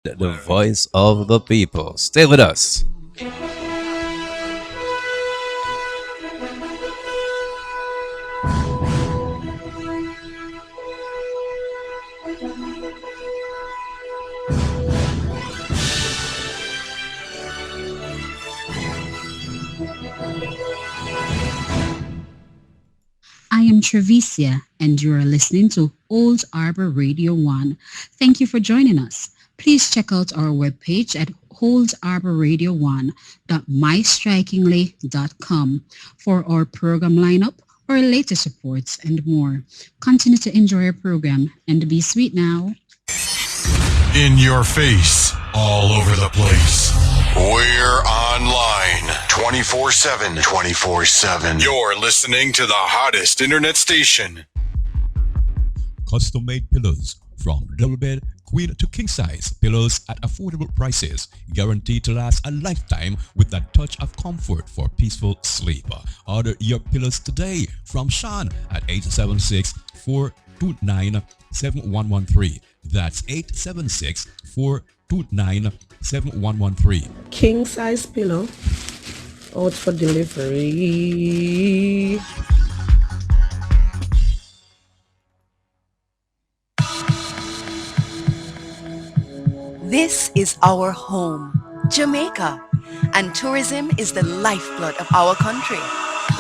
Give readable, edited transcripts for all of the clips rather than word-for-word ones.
the voice of the people. Stay with us. I am Trevicia, and you are listening to Old Arbor Radio 1. Thank you for joining us. Please check out our webpage at oldarborradio1.mystrikingly.com for our program lineup, our latest reports, and more. Continue to enjoy our program and be sweet now. In your face, all over the place. We're online 24/7. 24/7. You're listening to the hottest internet station. Custom-made pillows from double bed, queen to king size pillows at affordable prices, guaranteed to last a lifetime with a touch of comfort for peaceful sleep. Order your pillows today from Sean at 876-429-7113. That's 876-429-7113. King size pillow out for delivery. This is our home, Jamaica, and tourism is the lifeblood of our country.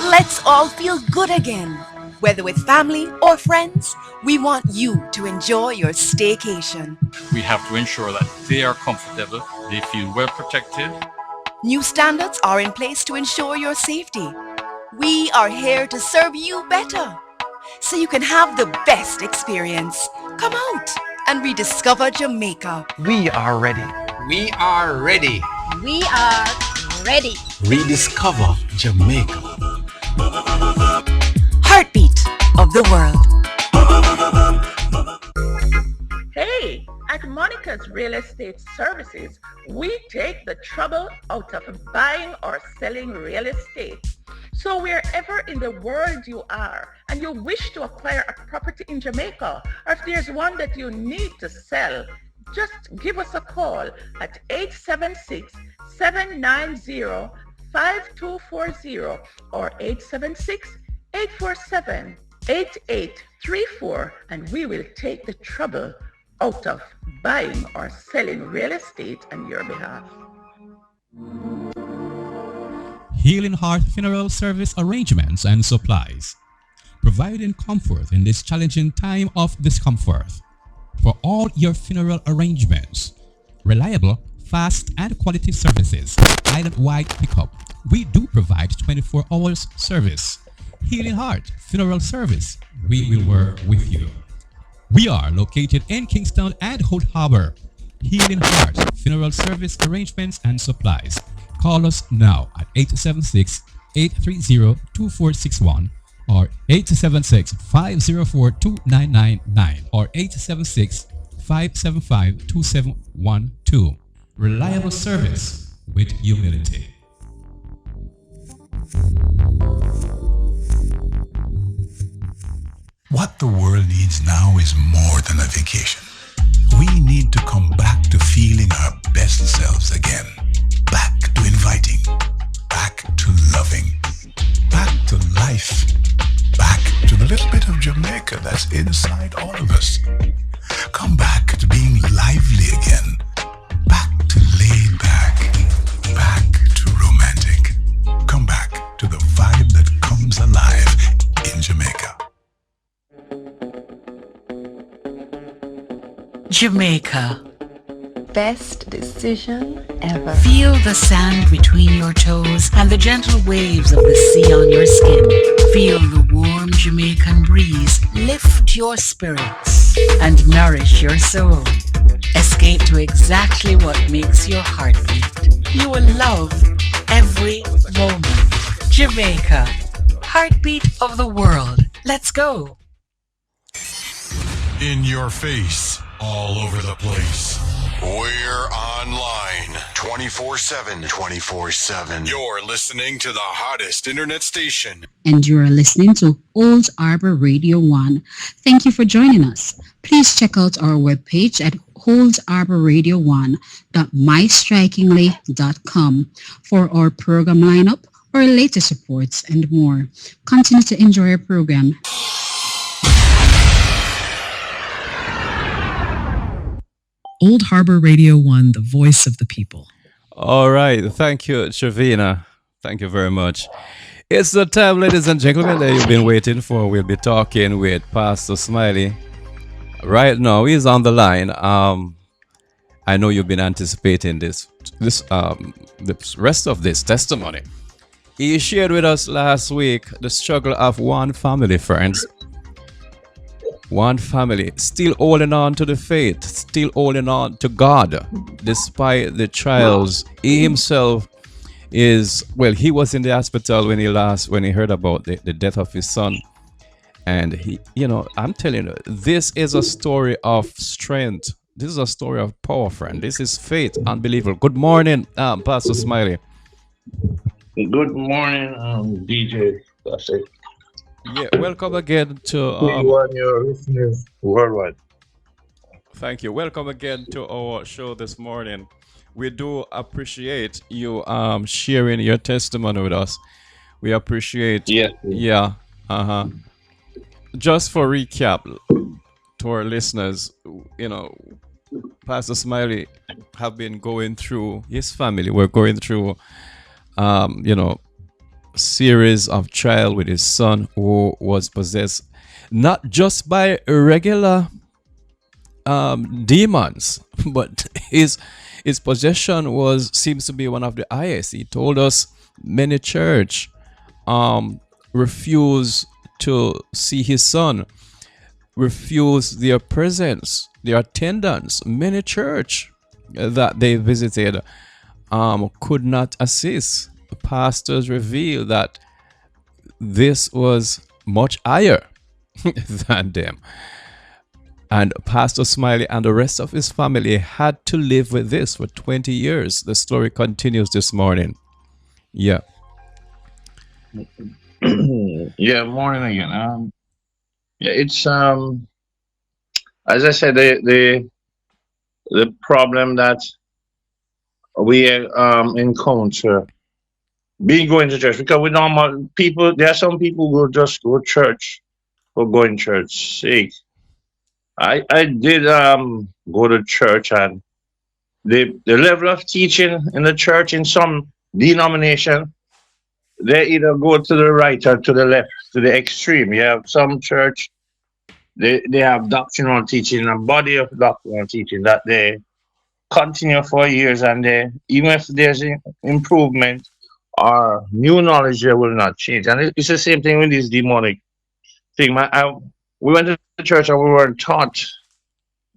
Let's all feel good again. Whether with family or friends, we want you to enjoy your staycation. We have to ensure that they are comfortable, they feel well protected. New standards are in place to ensure your safety. We are here to serve you better, so you can have the best experience. Come out and rediscover Jamaica. We are ready. We are ready. We are ready. Rediscover Jamaica. Heartbeat of the world. Hey, at Monica's Real Estate Services, we take the trouble out of buying or selling real estate. So wherever in the world you are and you wish to acquire a property in Jamaica, or if there's one that you need to sell, just give us a call at 876-790-5240 or 876-847-8834, and we will take the trouble out of buying or selling real estate on your behalf. Healing Heart Funeral Service Arrangements and Supplies, providing comfort in this challenging time of discomfort. For all your funeral arrangements, reliable, fast, and quality services, island-wide pickup. We do provide 24 hours service. Healing Heart Funeral Service, we will work with you. We are located in Kingston and Old Harbor. Healing Heart Funeral Service Arrangements and Supplies. Call us now at 876-830-2461 or 876-504-2999 or 876-575-2712. Reliable service with humility. What the world needs now is more than a vacation. We need to come back to feeling our best selves again. Back to inviting. Back to loving. Back to life. Back to the little bit of Jamaica that's inside all of us. Come back to being lively again. Back to laid back. Back to romantic. Come back to the vibe that comes alive in Jamaica. Jamaica. Best decision ever. Feel the sand between your toes and the gentle waves of the sea on your skin. Feel the warm Jamaican breeze lift your spirits and nourish your soul. Escape to exactly what makes your heart beat. You will love every moment. Jamaica, heartbeat of the world. Let's go. In your face, all over the place. We're online 24/7. 24/7. 24/7. You're listening to the hottest internet station. And you are listening to Old Arbor Radio 1. Thank you for joining us. Please check out our webpage at oldarbor1.mystrikingly.com for our program lineup, our latest reports, and more. Continue to enjoy our program. Old Harbor Radio 1, the voice of the people. All right. Thank you, Shavina. Thank you very much. It's the time, ladies and gentlemen, that you've been waiting for. We'll be talking with Pastor Smiley. Right now, he's on the line. I know you've been anticipating the rest of this testimony. He shared with us last week the struggle of one family, friends. One family still holding on to the faith, still holding on to God, despite the trials. He himself he was in the hospital when he heard about the death of his son. And I'm telling you, this is a story of strength. This is a story of power, friend. This is faith, unbelievable. Good morning, Pastor Smiley. Good morning, DJ. That's it. Yeah, welcome again to your listeners worldwide. Thank you. Welcome again to our show this morning. We do appreciate you sharing your testimony with us. We appreciate. Yes. Yeah. Just for recap to our listeners, Pastor Smiley have been going through, his family were going through series of trial with his son, who was possessed not just by regular demons, but his possession seems to be one of the highest. He told us many church refused to see his son, refused their presence, their attendance. Many church that they visited could not assist. The pastors revealed that this was much higher than them. And Pastor Smiley and the rest of his family had to live with this for 20 years. The story continues this morning. Yeah. Yeah, morning again. It's as I said, the problem that we encounter being going to church, because we normal people, there are some people who just go to church for going to church sake. I did go to church, and the level of teaching in the church in some denomination, they either go to the right or to the left, to the extreme. You have some church, they have doctrinal teaching, a body of doctrinal teaching that they continue for years, and they, even if there's improvement or new knowledge, they will not change. And it's the same thing with this demonic thing. We went to the church and we were taught.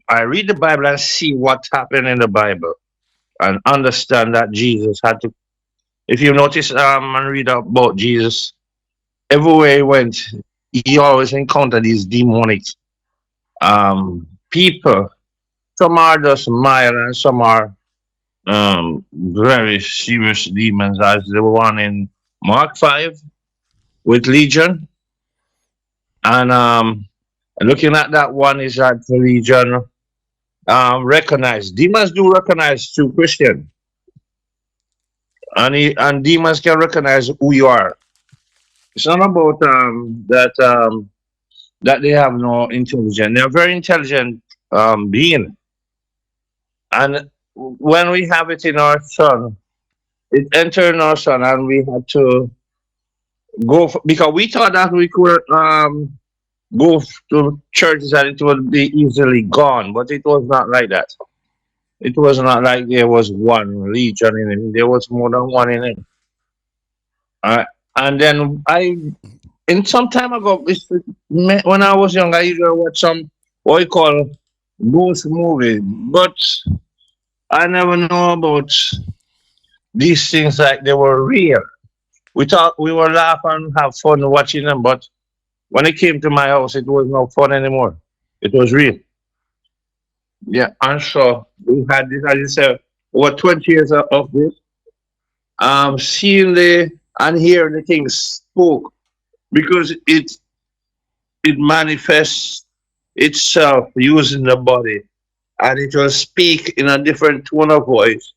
I read the Bible and see what happened in the Bible and understand that Jesus had to. If you notice and read about Jesus, everywhere he went, he always encountered these demonic people. Some are just mild and some are very serious demons, as the one in Mark 5 with Legion. And looking at that one is that the Legion recognize. Demons do recognize true Christian. And demons can recognize who you are. It's not about that they have no intelligence. They're very intelligent being. And when we have it in our son, it entered in our son, and we had to go because we thought that we could go to churches and it would be easily gone, but it was not like that. It was not like there was one legion in it. There was more than one in it. And then in some time ago, when I was young, I used to watch some what you call ghost movie, but I never know about these things like they were real. We thought we were laugh and have fun watching them, but when it came to my house, it was no fun anymore. It was real. Yeah, and so we had this, as you said, over 20 years of this, seeing the and hearing the things spoke because it manifests itself using the body and it will speak in a different tone of voice.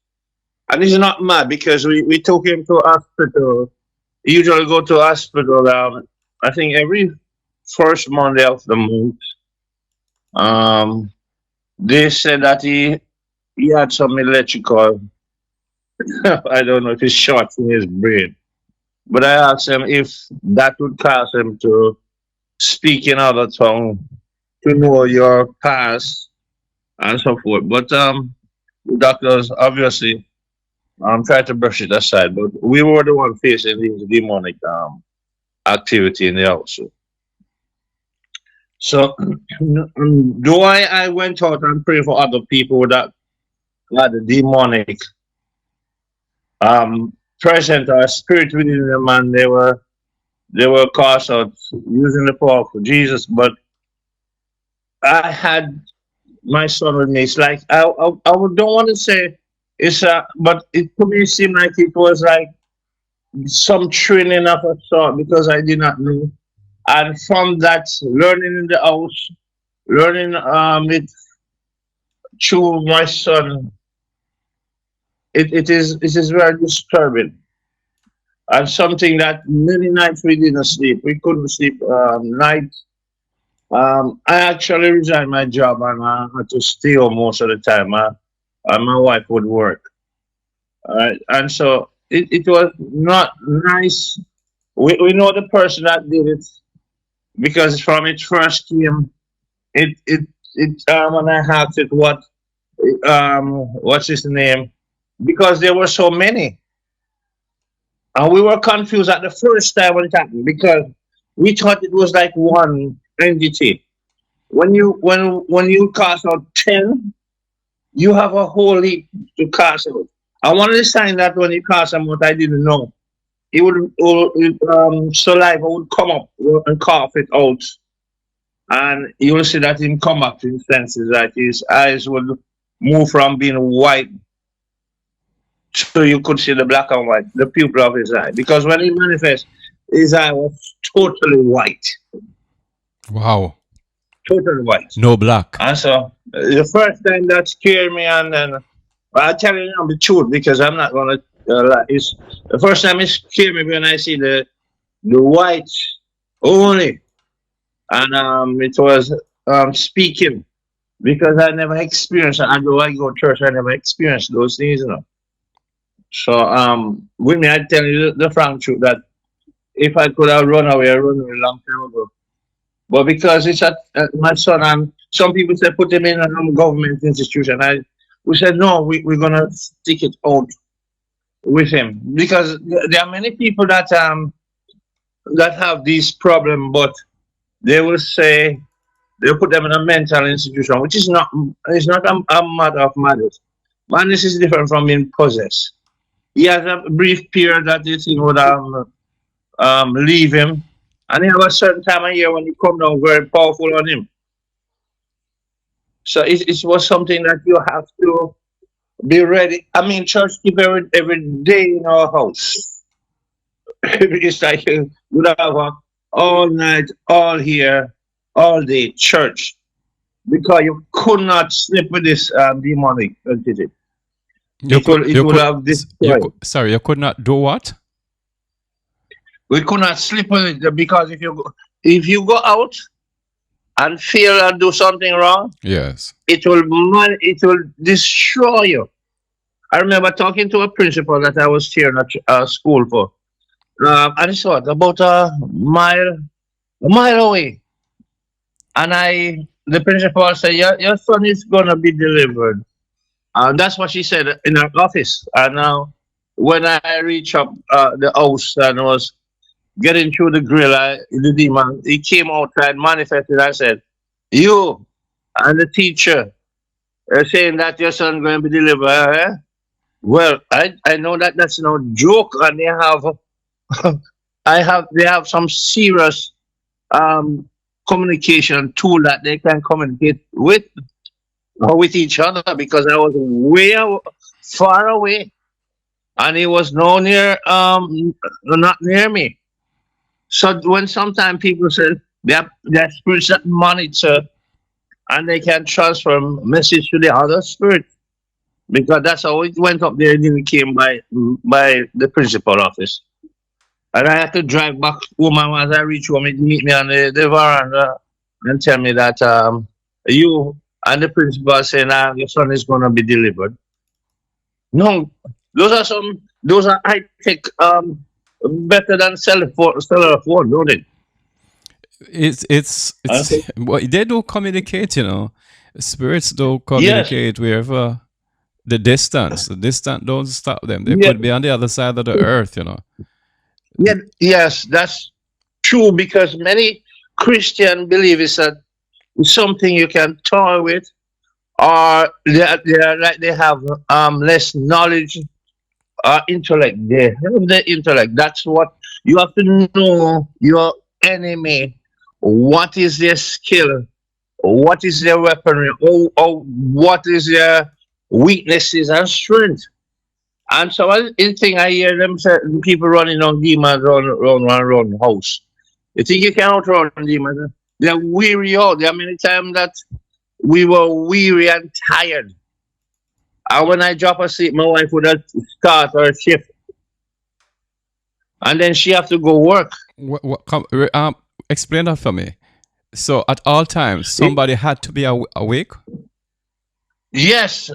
And he's not mad because we took him to hospital. He usually go to hospital I think every first Monday of the month. Um they said that he had some electrical I don't know if it's short in his brain. But I asked him if that would cause him to speak in other tongue, to know your past and so forth. But the doctors obviously tried to brush it aside. But we were the one facing this demonic activity in the house. So do I went out and prayed for other people that had the demonic present or spirit within them and they were cast out using the power of Jesus. But I had my son with me. It's like don't want to say it's but it to me seemed like it was like some training of a sort because I did not know. And from that learning in the house, learning it through my son, it is very disturbing. And something that many nights we didn't sleep. We couldn't sleep night. I actually resigned my job and I had to stay home most of the time. And my wife would work. And so it was not nice. We know the person that did it because from it first came, when I asked it what's his name, because there were so many. And we were confused at the first time when it happened because we thought it was like one entity. When you cast out 10, you have a whole heap to cast out. I wanted to sign that when you cast them out, I didn't know. It would saliva would come up and cough it out, and you will see that him come back to his senses. That his eyes would move from being white, so you could see the black and white, the pupil of his eye. Because when he manifests, his eye was totally white. Wow. Totally white. No black. And so the first time that scared me, and then I'll tell you now the truth because I'm not gonna lie. It's the first time it scared me when I see the white only, and it was speaking because I never experienced. Although I go to church, I never experienced those things, you know. So with me, I tell you the frank truth that if I could have run away, I run away a long time ago. But because it's at my son, and some people say put him in a government institution. We said no, we're gonna stick it out with him because there are many people that have this problem, but they will say they'll put them in a mental institution, which is not a matter of madness. Madness is different from being possessed. He has a brief period that this thing would leave him. And he have a certain time of year when he come down very powerful on him. So it was something that you have to be ready. I mean, church keep every day in our house. It's like you would have all night, all here, all day church. Because you could not sleep with this demonic entity. You could not do what? We could not sleep with it because if you go out and feel and do something wrong, yes, it will destroy you. I remember talking to a principal that I was here at school for, and it's about a mile away, and the principal said, your son is gonna be delivered, and that's what she said in her office. And now when I reached up the house and was getting through the grill, the demon, he came outside, manifested. I said, you and the teacher are saying that your son going to be delivered. Well, I know that that's no joke, and they have some serious communication tool that they can communicate with. with each other because I was far away, and he was no near not near me. So when sometimes people say their spirits that monitor and they can transfer message to the other spirit because that's how it went up there. It didn't came by the principal office, and I had to drive back home. And as I reach home, it meet me on the veranda and tell me that you and the principal are saying your son is going to be delivered. No, those are high tech better than cellular phone, don't it? It's Okay. well, they do communicate, you know. Spirits do Yes. communicate wherever the distance don't stop them. They Yeah. could be on the other side of the earth, you know. Yeah. Yes, that's true because many Christian believe it's something you can toy with, or they are like they have less knowledge or intellect. They have the intellect. That's what you have to know your enemy. What is their skill? What is their weaponry? Or what is their weaknesses and strength? And so one thing I hear them say, people running on demons around house. You think you can outrun demons? They're weary out. There are many times that we were weary and tired. And when I drop asleep, my wife would have start her shift. And then she have to go work. Explain that for me. So at all times, somebody had to be awake. Yes.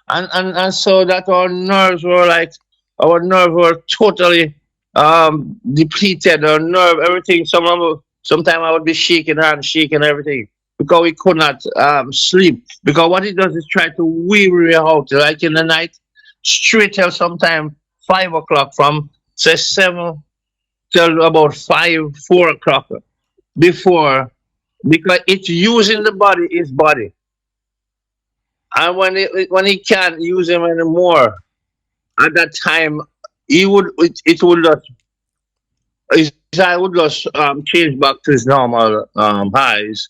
And so that our nerves were totally depleted. Our nerve, everything. Sometimes I would be shaking and shaking everything because we could not sleep. Because what it does is try to weary you out, like in the night, straight till sometime 5 o'clock from say 7 till about 4 o'clock before, because it's using the body, his body. And when he can't use him anymore, at that time, it would just his eye would just change back to his normal highs,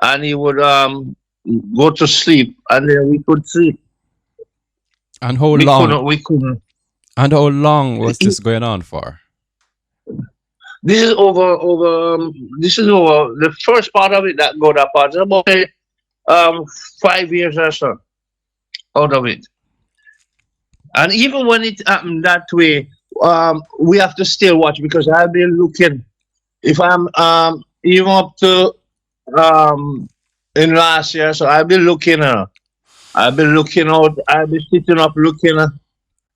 and he would go to sleep, and then we could sleep. And how We long? couldn't. We couldn't. And how long was this going on for? This is over. This is over. The first part of it that go that part is about 5 years or so out of it. And even when it happened that way, we have to still watch because I've been looking. If I'm even up to in last year, so I've been looking. I've been looking out. I've been sitting up looking,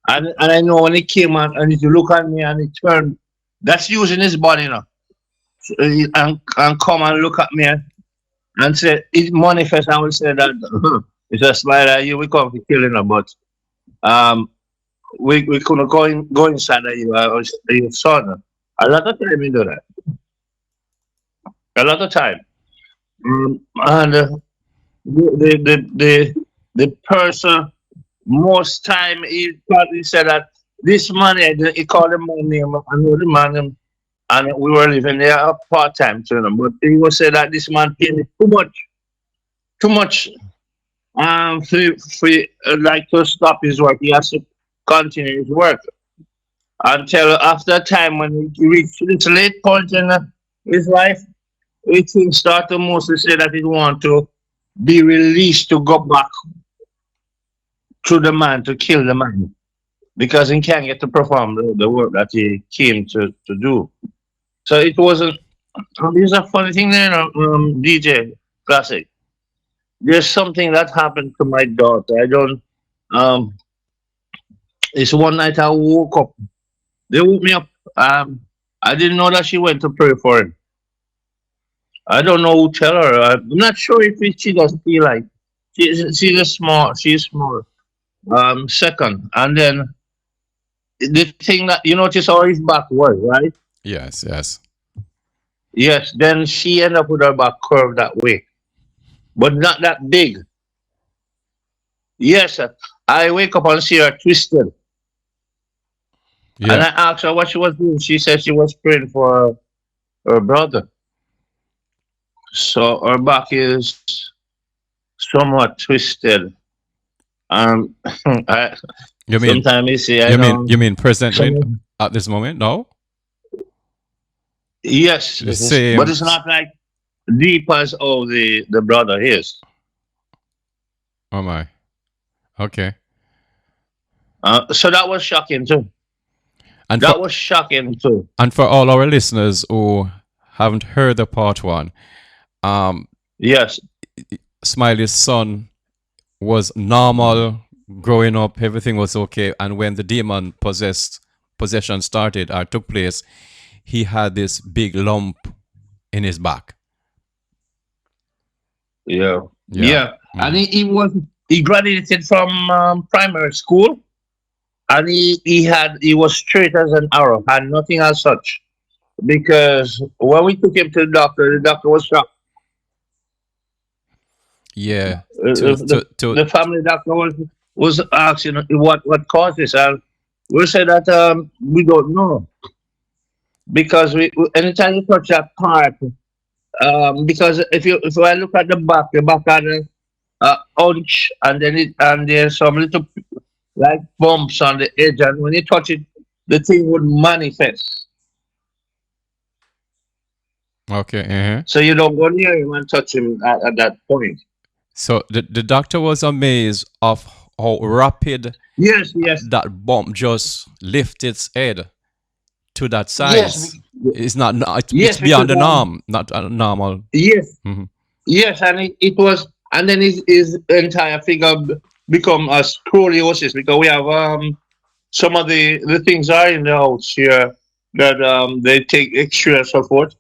and I know when he came out and he look at me and he turned. That's using his body now, and come and look at me and say it manifests. I will say that it's a smile at you. We come for killing her, but um we couldn't go inside of you. I was your son. A lot of time we do that. A lot of time. And the, the the the person most time he probably said that this man he called the man name. I know the man name, and we were living there part time to him. But he was say that this man paid me too much for like to stop his work. He has to continue his work until after a time when he reached this late point in his life, it start to mostly say that he want to be released to go back to the man to kill the man because he can't get to perform the work that he came to do. So it wasn't. It's a funny thing there, DJ Classic. There's something that happened to my daughter. I don't. Um, it's one night I woke up. They woke me up. I didn't know that she went to pray for him. I don't know who tell her. I'm not sure if she doesn't feel like she's a small. She's small. Second, and then the thing that you notice how his back was, right? Yes, yes. Yes. Then she ended up with her back curved that way, but not that big. Yes, sir. I wake up and see her twisted, and Yeah. I asked her what she was doing. She said she was praying for her brother. So her back is somewhat twisted. I You mean sometimes you see, I know you mean presently some. at this moment? No, Yes, the but same. it's not like deep as all the brother is. Oh my. Okay. So that was shocking too. And for That was shocking too. all our listeners who haven't heard the part one, um, Yes, Smiley's son was normal growing up. Everything was okay. And when the demon possession started or took place, he had this big lump in his back. yeah, Yeah. yeah. And he graduated from primary school, and he was straight as an arrow, had nothing as such. Because when we took him to the doctor was shocked. Yeah. Uh, the, To the family doctor was asking what caused this, and we said that we don't know because anytime you touch that part, because if I look at the back had a orange, and then and there's some little like bumps on the edge, and when you touch it, the thing would manifest. okay. Uh-huh. So you don't go near him and touch him at that point. So the doctor was amazed of how rapid Yes, yes, that bump just lift its head to that yes, size. It's not it's yes, beyond because the norm, not normal. yes, Mhm. yes, and it was, and then his entire figure become a scoliosis because we have some of the things are in the house here that they take X-ray and so forth,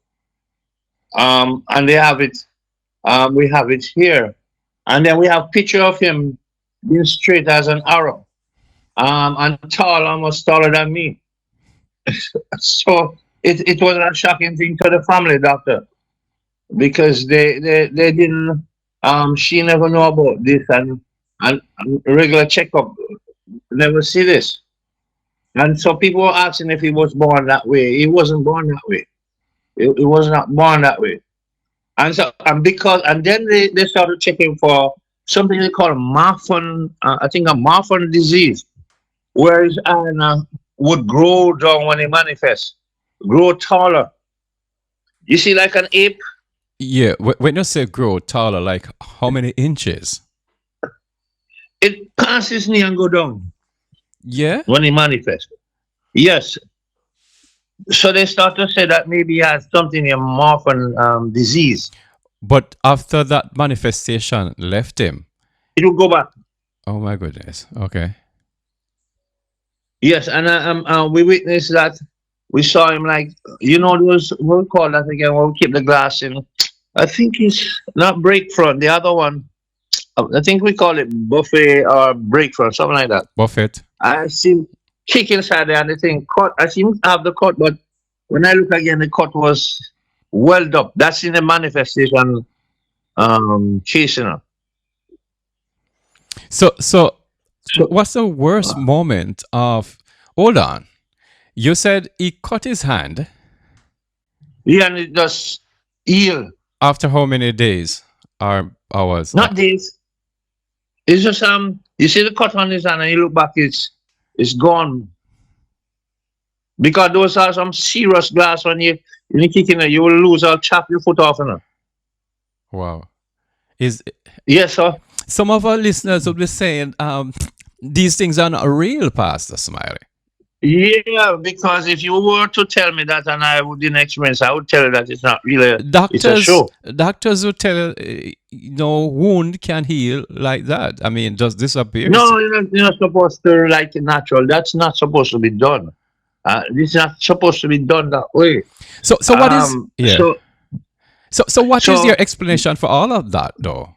and they have it, we have it here, and then we have picture of him being straight as an arrow, and tall, almost taller than me. So it was a shocking thing to the family doctor because they didn't, she never know about this, and regular checkup never see this, and so people were asking if he was born that way. He wasn't born that way. He was not born that way. And so, and because, and then they started checking for something they call Marfan, I think a Marfan disease, where his eye would grow down when it manifests, grow taller. You see, like an ape, Yeah, when you say grow taller, like how many inches? it passes his knee and go down Yeah, when it manifests. Yes. So they start to say that maybe he has something in Marfan disease. but after that manifestation left him. It will go back. Oh my goodness. Okay. Yes, and we witnessed that. We saw him like, those, what we call that again, when we keep the glass in. I think it's not break front, the other one. I think we call it buffet or break front, something like that. Buffett. I see him kick inside there and the thing cut. I see him have the cut, but when I look again, the cut was welled up. That's in the manifestation chasing her. So So what's the worst moment of? Hold on. You said he cut his hand yeah, and it just heal. after how many days or hours? Not this. It's just you see the cut on his hand and you look back, it's gone. Because those are some serious glass when you kick in it, you will lose or chop your foot off in it. Wow. Is Yes, sir. some of our listeners will be saying, these things are not real, Pastor Smiley. Yeah, because if you were to tell me that and I didn't experience, I would tell you that it's not really. It's a show. Doctors will tell wound can heal like that. I mean, just disappears. No, you're not supposed to like it natural. That's not supposed to be done. This is not supposed to be done that way. So what is yeah? So what is so your explanation for all of that, though?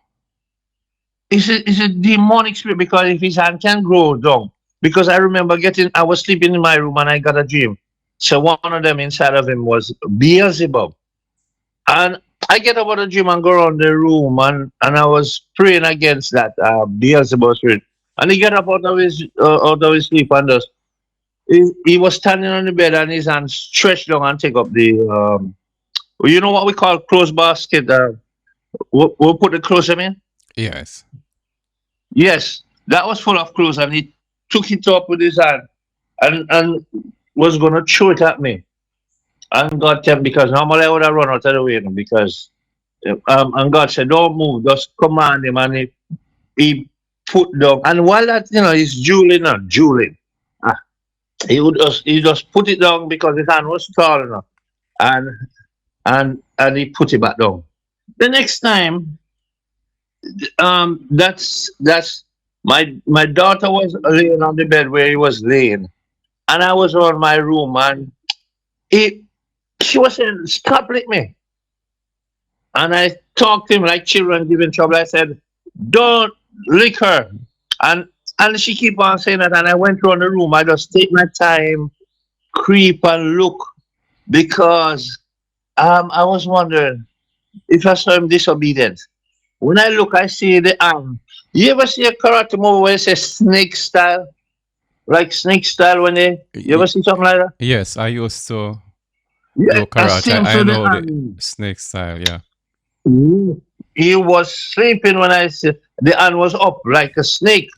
It's a demonic spirit because if his hand can grow down. Because I remember I was sleeping in my room and I got a dream. So one of them inside of him was Beelzebub. And I get out of the dream and go around the room and I was praying against that Beelzebub spirit. And he got up out of his sleep and just, he was standing on the bed and his hand stretched down and take up the, you know what we call clothes basket? We'll put the clothes in? Yes. Yes, that was full of clothes, and he took it up with his hand and was gonna throw it at me. And God tell me, because normally I would have run out of the way, because and God said, "Don't move, just command him," and he put down. And while that, he's drooling and drooling, ah, he just put it down because his hand was tall enough, and and he put it back down. The next time, that's my daughter was laying on the bed where he was laying, and I was on my room, and he she was saying, "Stop lick me," and I talked to him like children giving trouble. I said, "Don't lick her," and and she keep on saying that, and I went around the room. I just take my time, creep and look, because I was wondering if I saw him disobedient. When I look, I see the arm. You ever see a karate movie where it says snake style? Like snake style when you ever see something like that? Yes, I used to Yeah, do I karate. same I to the know the arm. snake style. Yeah. He was sleeping when I said the hand was up like a snake,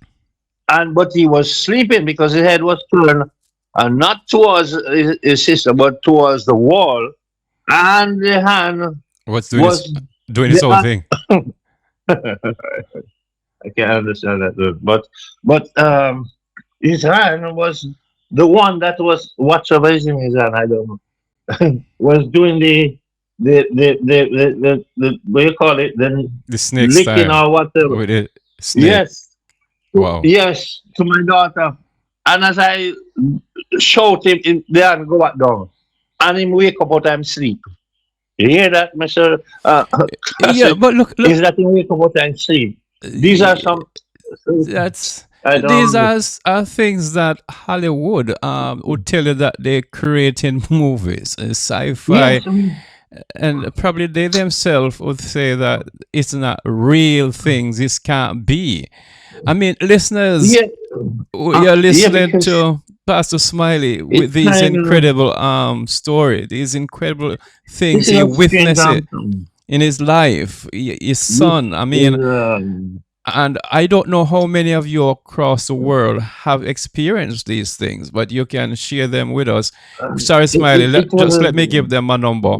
but he was sleeping because his head was turned, not towards his sister, but towards the wall, and the hand What's was doing his the own thing? I can't understand that word. But his hand was the one that was whatever is in his hand, I don't know. Was doing the what you call it, the The snake licking style or whatever. with the snake. Yes. Wow. Yes, to my daughter. And as I shout him in there and go back down. And him wake up out of sleep. You hear that, Mr. I Yeah, said, but look, is that him wake up out of sleep? These are some that's I these don't are things that Hollywood would tell you that they're creating movies, sci-fi, yes, and probably they themselves would say that it's not real things. This can't be. I mean, listeners, yeah, you're yeah, listening because to Pastor Smiley with it's these kind of incredible story, these incredible this things is he a strange witnessed it in his life. His this son. I is mean, and I don't know how many of you across the world have experienced these things, but you can share them with us. Sorry, Smiley, it was just a let me give them a number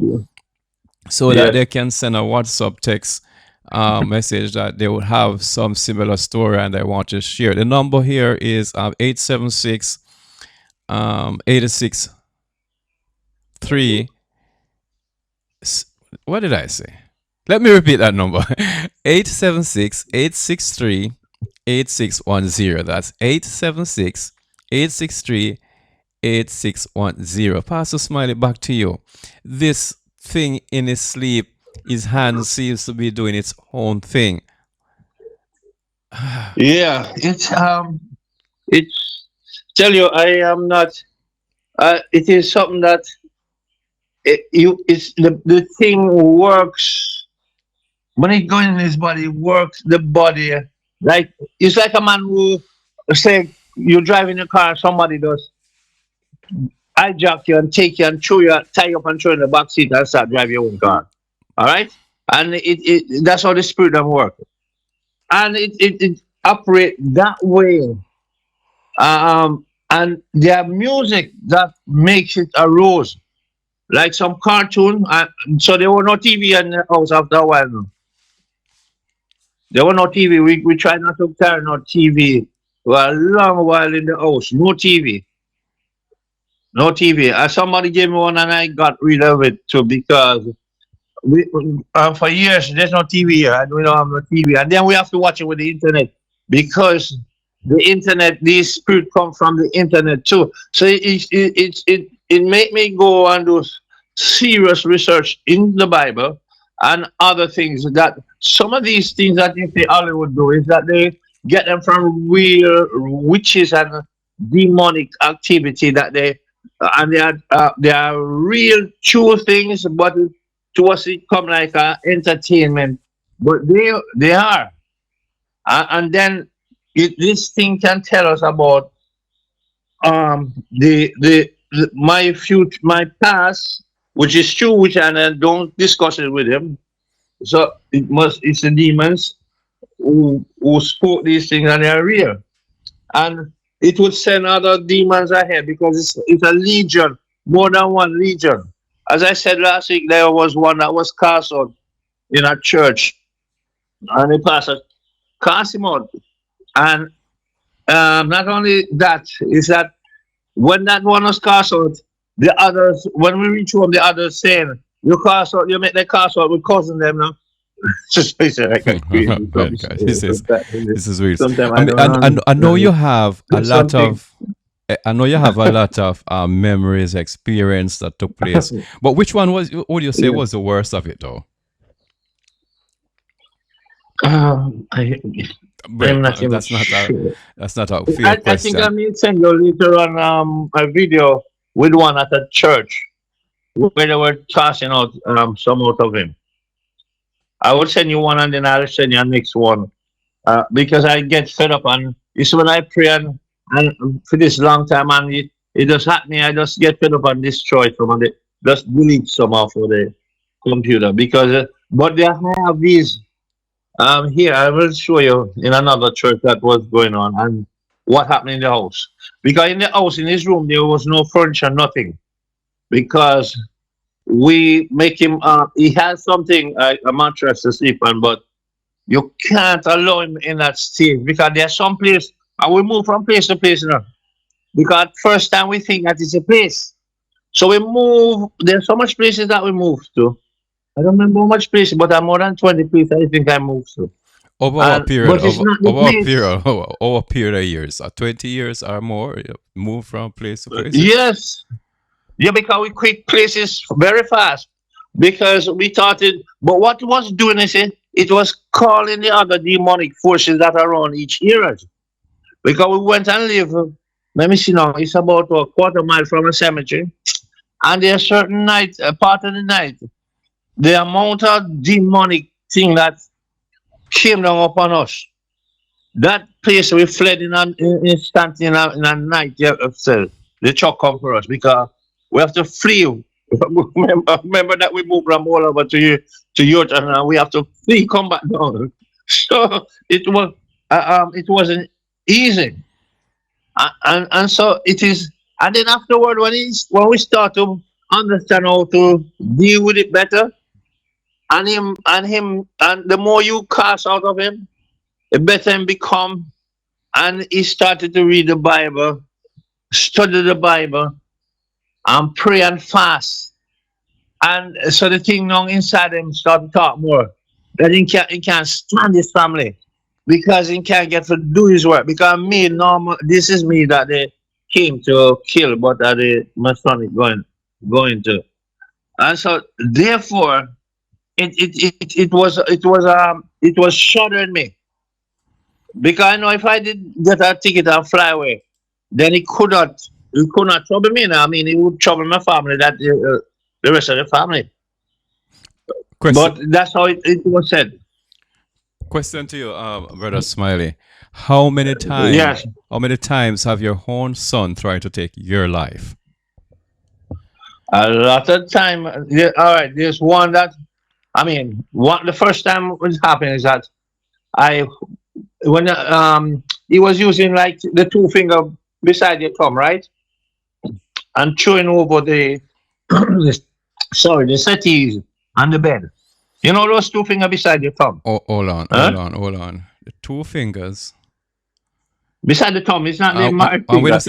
so that yes. they can send a WhatsApp text message that they would have some similar story and they want to share. The number here is 876 86 3. What did I say? Let me repeat that number. 876 863 8610. That's 876 863 8610. Pastor Smiley, back to you. This thing in his sleep, his hand seems to be doing its own thing. Yeah, it's tell you I am not it is something that it's the thing works when it goes in his body, it works the body like it's like a man who say you're driving a car, somebody does hijack you and take you and throw you, tie you up and throw you in the back seat and start driving your own car. All right, and it that's how the spirit of work, and it operate that way. And their music that makes it arose like some cartoon. So there were no TV in the house after a while. No. There were no TV. We tried not to carry no TV for a long while in the house. No TV. No TV. Somebody gave me one and I got rid of it too because we for years there's no TV here and we don't have no TV, and then we have to watch it with the internet because the internet, these spirit come from the internet too. So it made me go and do serious research in the Bible and other things. That some of these things that you see Hollywood do is that they get them from real witches and demonic activity that and they are real true things, but to us it come like a entertainment, but they are. And then this thing can tell us about my future, my past, which is true, which and I don't discuss it with him. So it's the demons. who spoke these things and they're real. And it would send other demons ahead because it's a legion, more than one legion. As I said last week, there was one that was cast out in a church, and the pastor cast him out. And not only that, is that when that one was cast out, the others, when we reach home, the others saying, you cast out, you make the cast out, we're causing them now. Just like a crazy Well, God, this is weird. Sometimes I I mean, don't I know you have a lot something. of. I know you have a lot of memories, experience that took place. But which one would you say was the worst of it, though? Well, I'm not even that's not sure. a fair I think I question. may send you later on a video with one at a church where they were tossing out some out of him. I will send you one and then I'll send you a next one. Because I get fed up and it's when I pray and for this long time and it just hurt me. I just get fed up and destroy some and just delete some off of the computer because but they have these here I will show you in another church that was going on and what happened in the house. Because in the house in his room there was no furniture, nothing. Because we make him he has something a mattress to sleep on, but you can't allow him in that state because there's some place and we move from place to place now. Because first time we think that it's a place. So we move, there's so much places that we move to. I don't remember how much places, but I'm more than 20 places I think I moved to. Over a period, But it's not the place. over a period of years, 20 years or more, you move from place to place. Yes. Yeah, because we quit places very fast. Because we thought it, but what it was doing is it was calling the other demonic forces that are around each area. Because we went and lived, let me see now, it's about a quarter mile from a cemetery. And there's certain night, a part of the night, the amount of demonic thing that came down upon us. That place we fled in an instant in a night. Yeah, so the truck come for us because we have to flee. remember that we moved from all over to Europe and we have to flee, come back down. So it wasn't easy, and so it is. And then afterward, when we start to understand how to deal with it better, and the more you cast out of him, the better him become. And he started to read the Bible, study the Bible, and pray and fast. And so the thing now inside him start to talk more. That he can't stand his family because he can't get to do his work. Because me, normal, this is me that they came to kill, but that my son is going to. And so therefore, it was shuddering me. Because I know if I did get a ticket and fly away, then it could not trouble me. Now. I mean, it would trouble my family, that the rest of the family. Question. But that's how it was said. Question to you, Brother Smiley. How many times? Yes. How many times have your own son tried to take your life? A lot of time. Yeah, all right. There's one that, I mean, the first time it happened is that when he was using like the two finger beside your thumb, right, and chewing over the the settees and the bed. You know those two fingers beside your thumb. Oh, hold on. The two fingers beside the thumb. It's not the mark finger.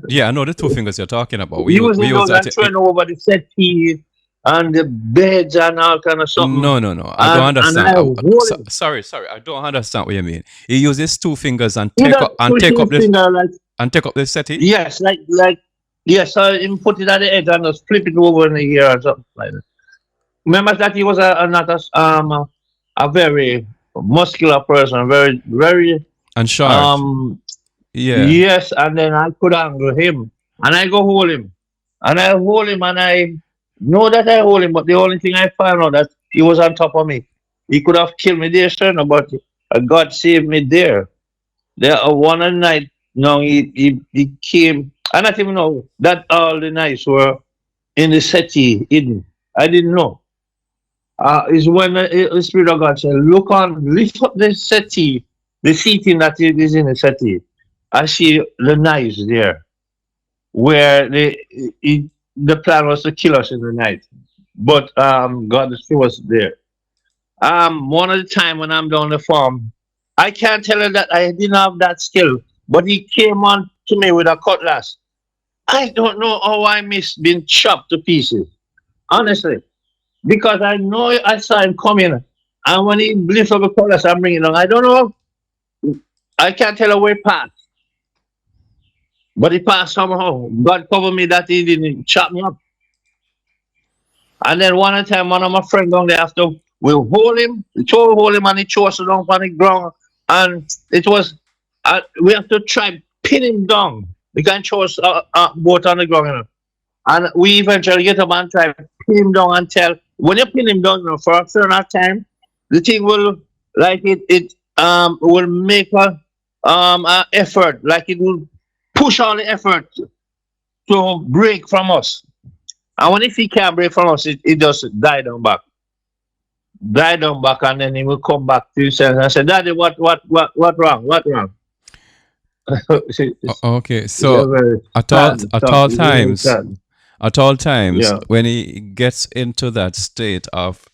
Yeah, I know the two fingers you're talking about. We use those and chewing over the settee and the beds and all kind of stuff. No. I don't understand. Sorry. I don't understand what you mean. He uses two fingers and take up the settee. Yes, yes. So he put it at the edge and just flip it over in the ear or something like that. Remember that he was a very muscular person, very and sharp. Yeah. Yes, and then I could angle him, and I go hold him, and I hold him, and I know that I hold him, but the only thing I found out that he was on top of me. He could have killed me there, sir, but God saved me there. There one night, no, he came. I not even know that all the nights were in the settee hidden. I didn't know. is when the Spirit of God said, look on, lift up the settee, the seating that is in the settee. I see the knives there, where the plan was to kill us in the night. But God still was there. One of the time when I'm down the farm, I can't tell you that I didn't have that skill, but he came on to me with a cutlass. I don't know how I missed being chopped to pieces, honestly, because I know I saw him coming, and when he lifted up the cutlass, I'm bringing it on. I don't know. I can't tell you where he passed, but he passed somehow. God covered me that he didn't chop me up. And then one time, one of my friends down there after we hold him, hold him, and he threw us down on the ground. And it was, we have to try pin him down. We can't throw us both on the ground. You know. And we eventually get up and try pin him down and tell. When you pin him down, you know, for a certain time, the thing will like it will make a effort, like it will push all the effort to break from us. And when if he can't break from us, it just die down back. Die down back, and then he will come back to himself and say, Daddy, what wrong? What wrong? Okay, so at all times, Yeah. when he gets into that state of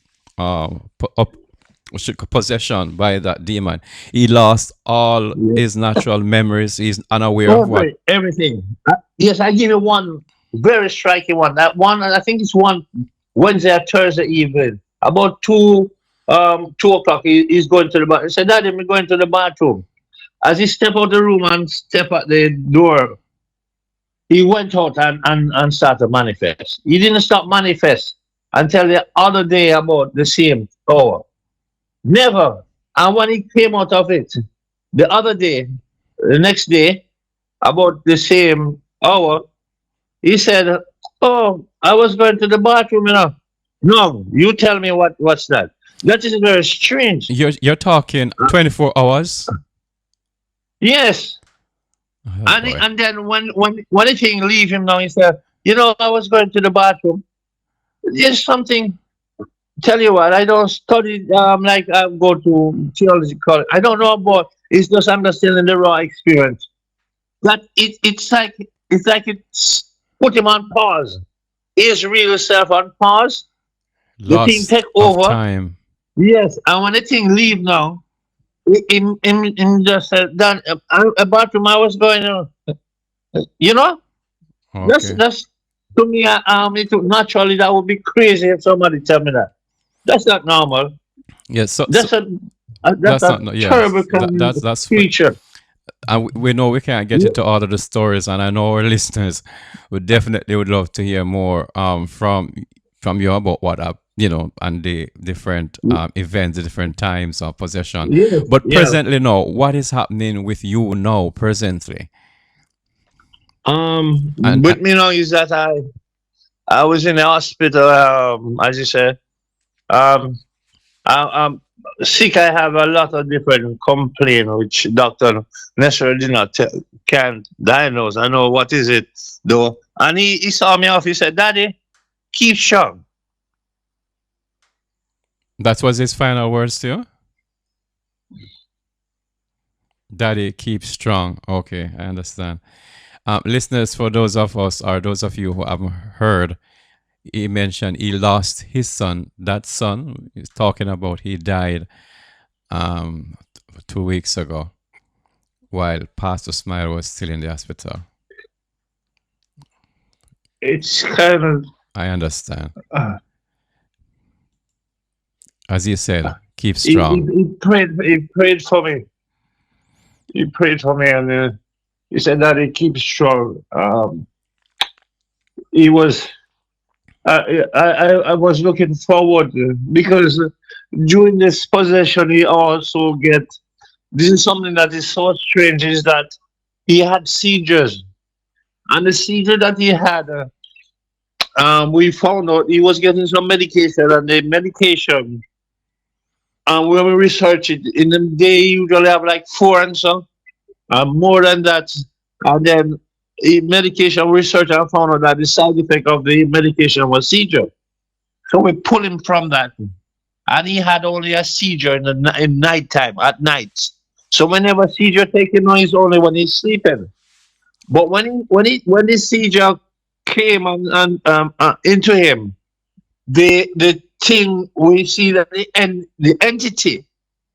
possession by that demon, he lost all his natural memories. He's unaware of what. Everything. Yes, I give you one very striking one. That one, I think it's one Wednesday or Thursday evening, about 2 o'clock. He's going to the bathroom. He said, Daddy, I'm going to the bathroom. As he step out the room and step at the door, he went out and started manifest. He didn't stop manifest until the other day about the same hour. Never. And when he came out of it, the other day, the next day, about the same hour, he said, "Oh, I was going to the bathroom, you know." No, you tell me what's that? That is very strange. You're talking 24 hours. Yes. And then when the thing leave him now, he said, "You know, I was going to the bathroom. There's something. Tell you what, I don't study like I go to theology college. I don't know about. It's just understanding the raw experience. That it's like it's put him on pause. His real self on pause. The thing Lost take of over. time. Yes, and when the thing leave now, in just done about him, I was going on. You know, Okay. that's to me. Naturally that would be crazy if somebody tell me that. That's not normal. Yes. So That's that's a not no, terrible yes. kind of That's creature. and we know we can't get into all of the stories, and I know our listeners would love to hear more from you about what and the different events, the different times of possession. Yes, But yeah. presently now, what is happening with you now presently? And With me now is that I was in the hospital. As you said, um, I'm sick. I have a lot of different complaint, which doctor necessarily did not can't diagnose. I know what is it though, and he saw me off. He said, "Daddy, keep strong." that was his final words to you? Daddy, keep strong. Okay, I understand. Listeners, for those of us or those of you who haven't heard, he mentioned he lost his son. That son he's talking about, he died 2 weeks ago while Pastor Smile was still in the hospital. It's kind of. I understand. As you said, keep He strong. He prayed for me. He prayed for me, and he said that he keeps strong. He was. I was looking forward because during this possession he also get. This is something that is so strange is that he had seizures, and the seizure that he had, we found out he was getting some medication, and the medication. And when we research it, in them they usually have like four and so, more than that. And then medication research, I found out that the side effect of the medication was seizure. So we pull him from that. and he had only a seizure in nighttime at night. So whenever seizure taking on is only when he's sleeping. But when the seizure came into him, the thing we see that the entity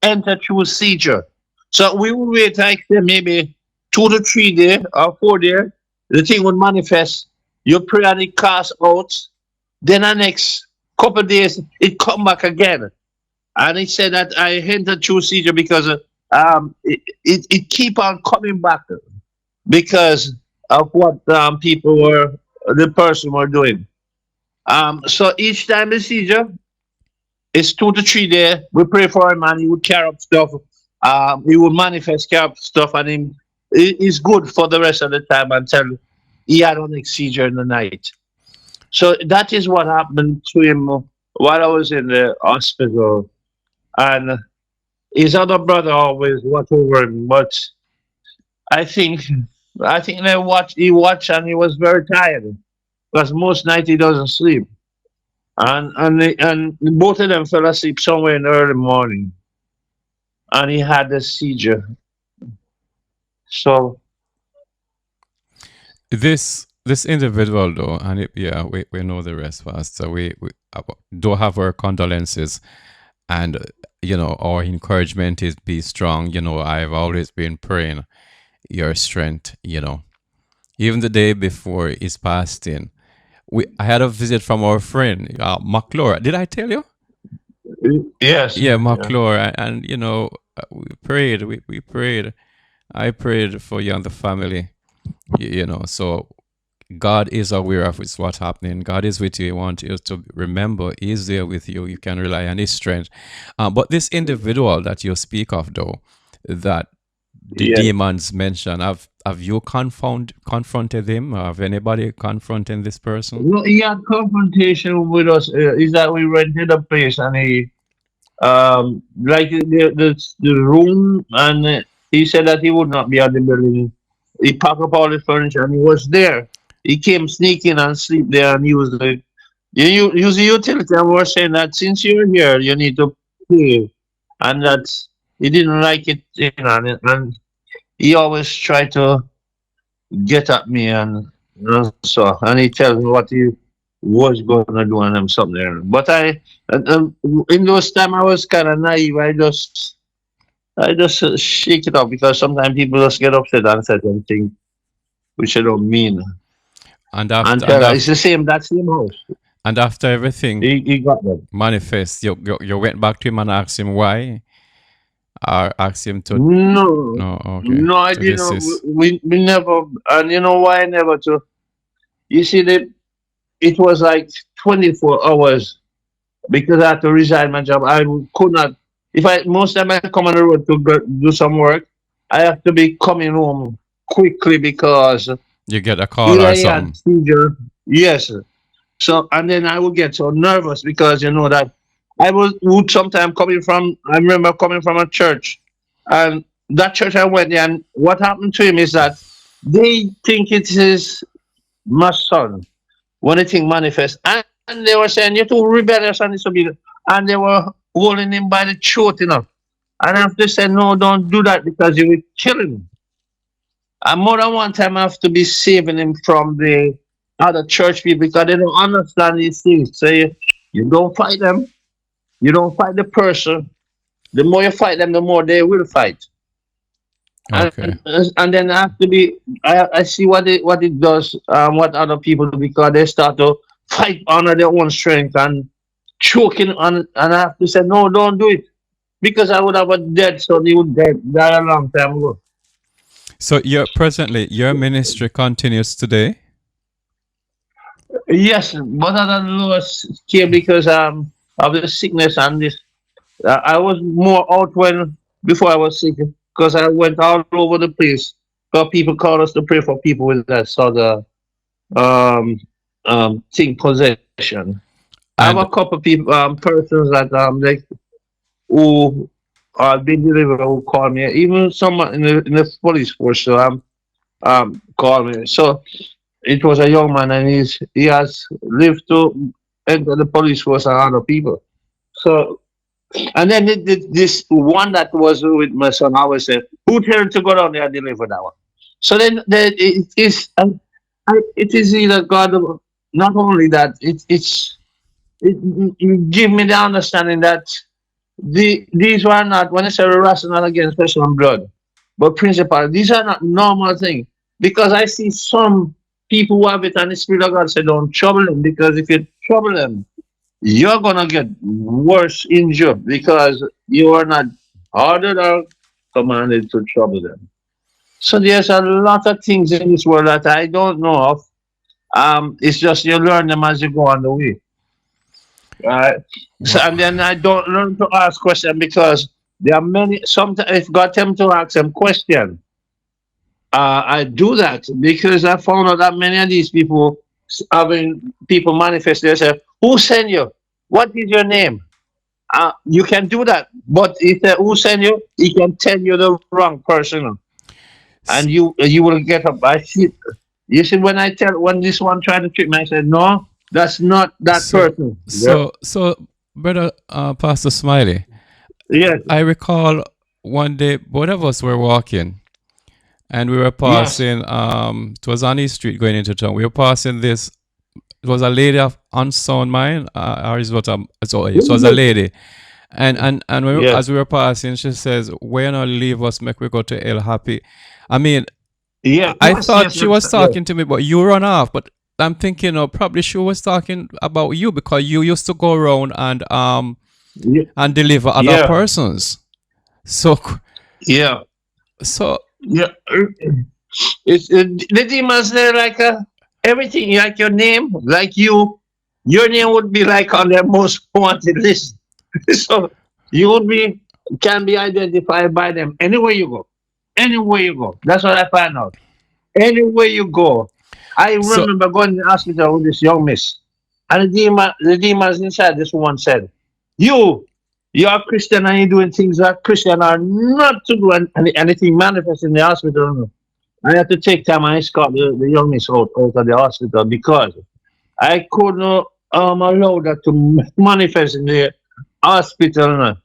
enter through seizure. So we will wait like say maybe 2 to 3 days or 4 days. The thing would manifest. You pray and it cast out. Then the next couple of days it come back again. And he said that I entered through seizure because it keep on coming back because of what people were the person were doing. So each time the seizure, it's 2 to 3 days. We pray for him and he would carry up stuff. He would manifest, carry up stuff, and he's good for the rest of the time until he had a next seizure in the night. So that is what happened to him while I was in the hospital. And his other brother always watched over him, but I think he watched and he was very tired because most night he doesn't sleep. And both of them fell asleep somewhere in the early morning, and he had a seizure. So this individual though, and yeah, we know the rest, Pastor. We do have our condolences, and our encouragement is be strong. I've always been praying your strength. Even the day before his passing, I had a visit from our friend McClure. Did I tell you? yes, Yeah, McClure, and we prayed. We prayed. I prayed for you and the family. So God is aware of what's happening. God is with you. He wants you to remember He's there with you. You can rely on His strength. But this individual that you speak of, though, that the demons mention, have you confronted him? Have anybody confronted this person? No, he had confrontation with us. Is that we rented a place and he like the room, and he said that he would not be at the building. He packed up all the furniture and he was there. He came sneaking and sleep there and he was like, you use the utility, and we're saying that since you're here, you need to pay, and that he didn't like it, and he always tried to get at me, and and he tells me what he was going to do and I'm something there. But in those time I was kind of naive. I just shake it off because sometimes people just get upset and say something which I don't mean. And It's the same that same house. And after everything he got them manifest, you went back to him and asked him why, or asked him to no, okay, no, I to didn't. desist. We never, and you know why I never to. You see, it was like 24 hours because I had to resign my job. I could not. If most time I come on the road to do some work, I have to be coming home quickly because You get a call either or he had something. seizure, yes. So and then I would get so nervous because that would sometimes coming from. I remember coming from a church, and that church I went there, and what happened to him is that they think it is my son when the thing manifests, and they were saying you're too rebellious and disobedient, and they were holding him by the throat, And I have to say no, don't do that because you will kill him. And more than one time, I have to be saving him from the other church people because they don't understand these things. So you don't fight them. You don't fight the person. The more you fight them, the more they will fight. Okay. And then I have to be. I see what it does. What other people do because they start to fight under their own strength and choking on. And I have to say no, don't do it because I would have a dead son. He would die a long time ago. So your ministry continues today? Yes, but other Lewis came because of the sickness and this. I was more out when before I was sick because I went all over the place. Because people called us to pray for people with that sort of thing possession. I have a couple of people persons that like who are being delivered who call me. Even someone in the police force called me. So it was a young man, and he has lived to enter the police force and other people. So And then this one that was with my son, I always said, "Who tell him to go down there and deliver that one?" So then it is, it is either God. Not only that, it give me the understanding that these were not, when I say rational against flesh and blood, but principal. These are not normal things, because I see some people who have it, and the Spirit of God said, "Don't trouble them, because if you trouble them, you're gonna get worse injured, because you are not ordered or commanded to trouble them." So there's a lot of things in this world that I don't know of. It's just you learn them as you go on the way. Right. So, and then I don't learn to ask questions, because there are many. Sometimes if God tell me to ask them question, I do that, because I found out that many of these people having people manifest themselves. Who sent you? What is your name? You can do that, but if who sent you, he can tell you the wrong person, and you will get up. I see. You see, when this one tried to trick me, I said, "No, that's not that person." Yeah. So, brother, Pastor Smiley. Yes. I recall one day both of us were walking, and we were Yes. passing. It was on East Street going into town. We were passing this. It was a lady of unsound mind, or is what it was a lady, and when Yes. as we were passing, she says, "Where not leave us, make we go to hell happy." I mean, Yes. I Yes. thought Yes. she Yes. was Yes. talking to me, but you run off. But I'm thinking, probably she was talking about you, because you used to go around Yeah. and deliver other Yeah. persons. So Yeah. so Yeah. It's the demons. They're like everything, like your name, like you. Your name would be like on their most wanted list. So you would be can be identified by them anywhere you go. Anywhere you go. That's what I find out. Anywhere you go. I so remember going to the hospital with this young miss. And the demons inside this woman said, you're a Christian and you're doing things that Christian are not to do, and anything manifest in the hospital. I had to take time and escort the young miss out of the hospital, because I could not allow that to manifest in the hospital.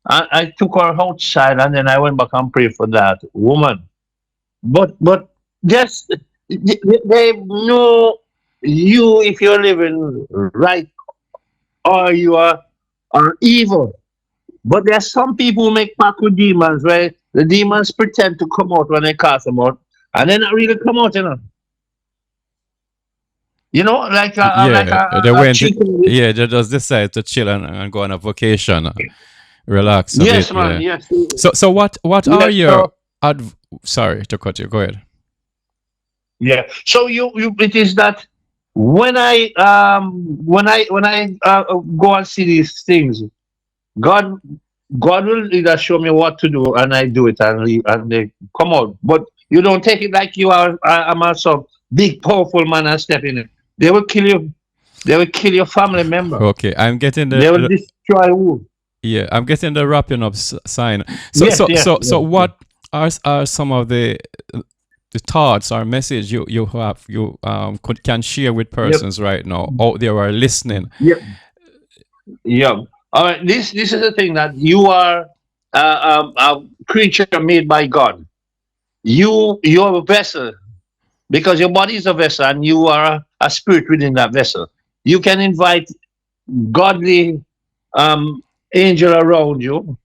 I took her outside, and then I went back and prayed for that woman. But just they know you if you're living right or you are evil. But there are some people who make pact with demons, where the demons pretend to come out when they cast them out, and they not really come out. Like yeah, they a went. chicken. Yeah, they just decided to chill and go on a vacation, relax a bit. Yes, man. Yeah. Yes. So what are Yes. your So sorry to cut you. Go ahead. yeah. So you it is that when I go and see these things, God God will either show me what to do, and I do it, and leave, and they come out. But you don't take it like you are. I'm some big powerful man and step in it. They will kill you. They will kill your family member. Okay, I'm getting They will destroy who? yeah, I'm getting the wrapping up sign. So Yes, so yes, so so yes, yes. what are some of the thoughts or message you have can share with Yep. persons right now out there who are listening? Yep. Yeah. All right. This is the thing, that you are a creature made by God. You are a vessel, because your body is a vessel, and you are a spirit within that vessel. You can invite godly angel around you,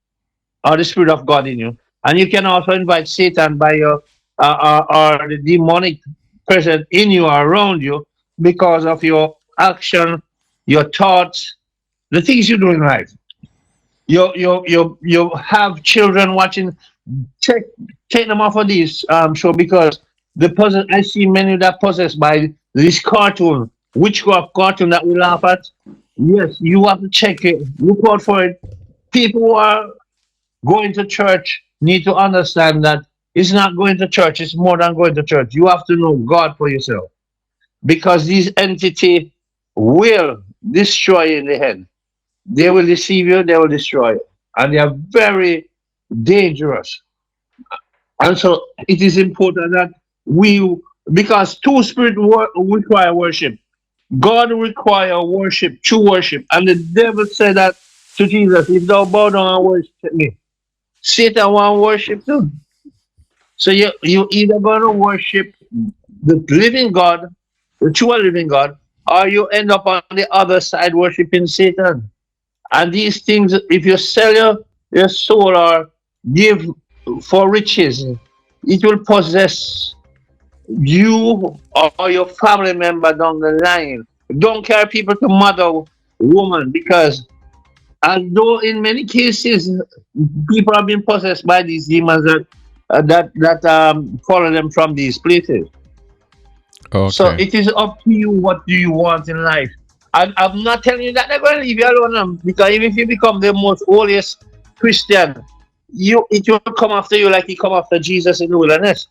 or the spirit of God in you, and you can also invite Satan by your or the demonic presence in you or around you, because of your action, your thoughts, the things you do in life. You have children watching. Take take them off of this show, because I see many that possessed by this cartoon, witchcraft cartoon that we laugh at. Yes, you have to check it. Look out for it. People who are going to church need to understand that it's not going to church. It's more than going to church. You have to know God for yourself, because these entity will destroy you in the head. They will deceive you. They will destroy you, and they are very dangerous. And so it is important that we, because two spirit require worship. God require worship, true worship. And the devil said that to Jesus, if thou bow down and worship me. Satan want worship too. So you either gonna worship the living God, the true and living God, or you end up on the other side worshiping Satan. And these things, if you sell your soul or give for riches, it will possess you or your family member down the line. Don't carry people to mother woman, because although in many cases people have been possessed by these demons that follow them from these places. So Okay. it is up to you, what do you want in life. I'm not telling you that they're going to leave you alone, because even if you become the most holiest Christian, it will come after you like it come after Jesus in the wilderness.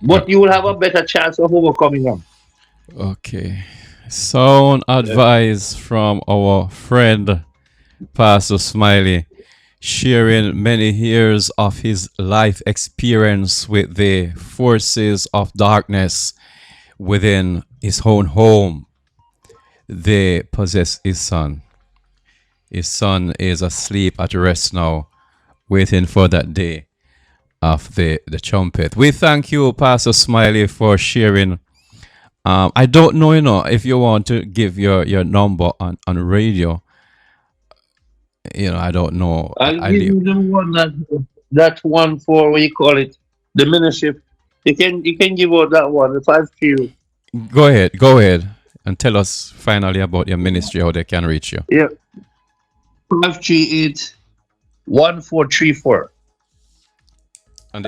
But you will have a better chance of overcoming them. Okay. Sound advice from our friend Pastor Smiley, sharing many years of his life experience with the forces of darkness within his own home. They possess his son. His son is asleep at rest now, waiting for that day of the trumpet. We thank you, Pastor Smiley, for sharing. I don't know, if you want to give your number on radio. I don't know. I'll give you the one that one for, what you call it, the ministry. You can give out that one, the 5 Go ahead, and tell us finally about your ministry, how they can reach you. Yeah, 538-1434. And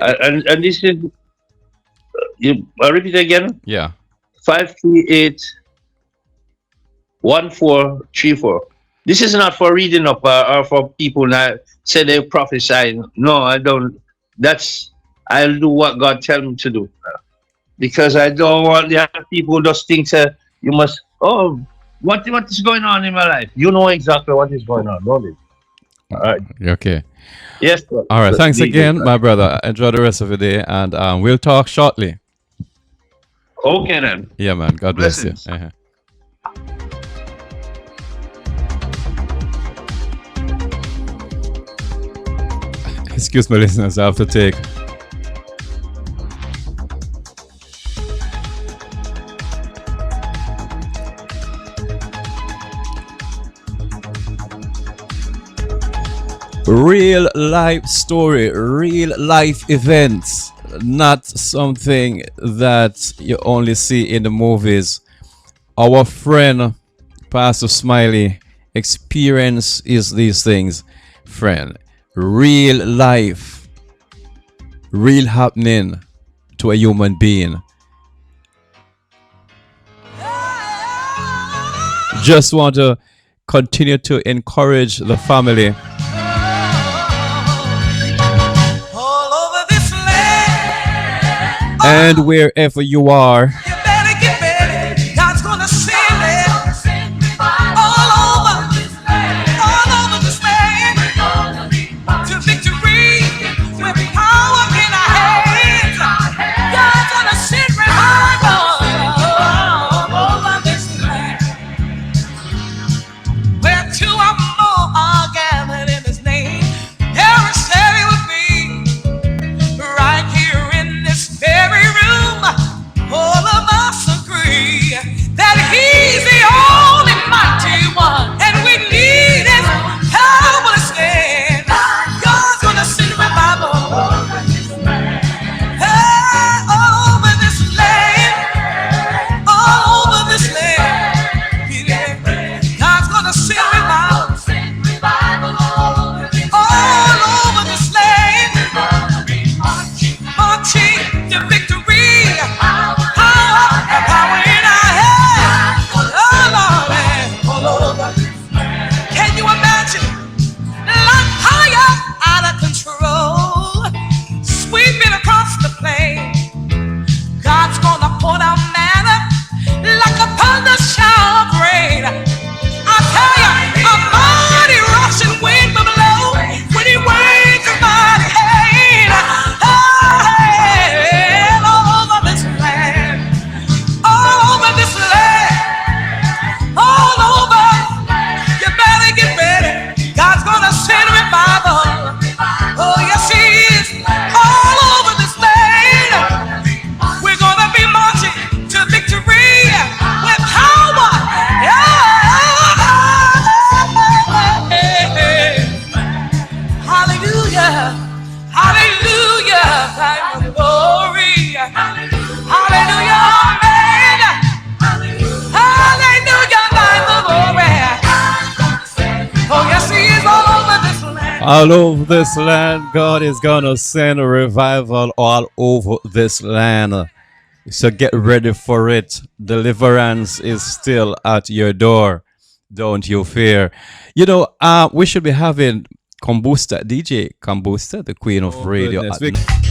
this is, I repeat again. Yeah. 538-1434. This is not for reading up or for people that say they prophesy. No, I don't. I'll do what God tell me to do, because I don't want the other people just think you must. Oh, what is going on in my life? You know exactly what is going on, don't you? All right. Okay. Yes, sir. All right. Thanks again, my brother. Enjoy the rest of the day, and we'll talk shortly. Okay then. Yeah, man. God bless you. Excuse me, listeners. I have to take. Real life story, real life events, not something that you only see in the movies. Our friend Pastor Smiley experiences these things, friend. Real life, real happening to a human being. Just want to continue to encourage the family. And wherever you are, all of All over this land, God is gonna send a revival all over this land. So get ready for it. Deliverance is still at your door. Don't you fear. You know, we should be having Kombusta, DJ Kombusta, the queen of radio.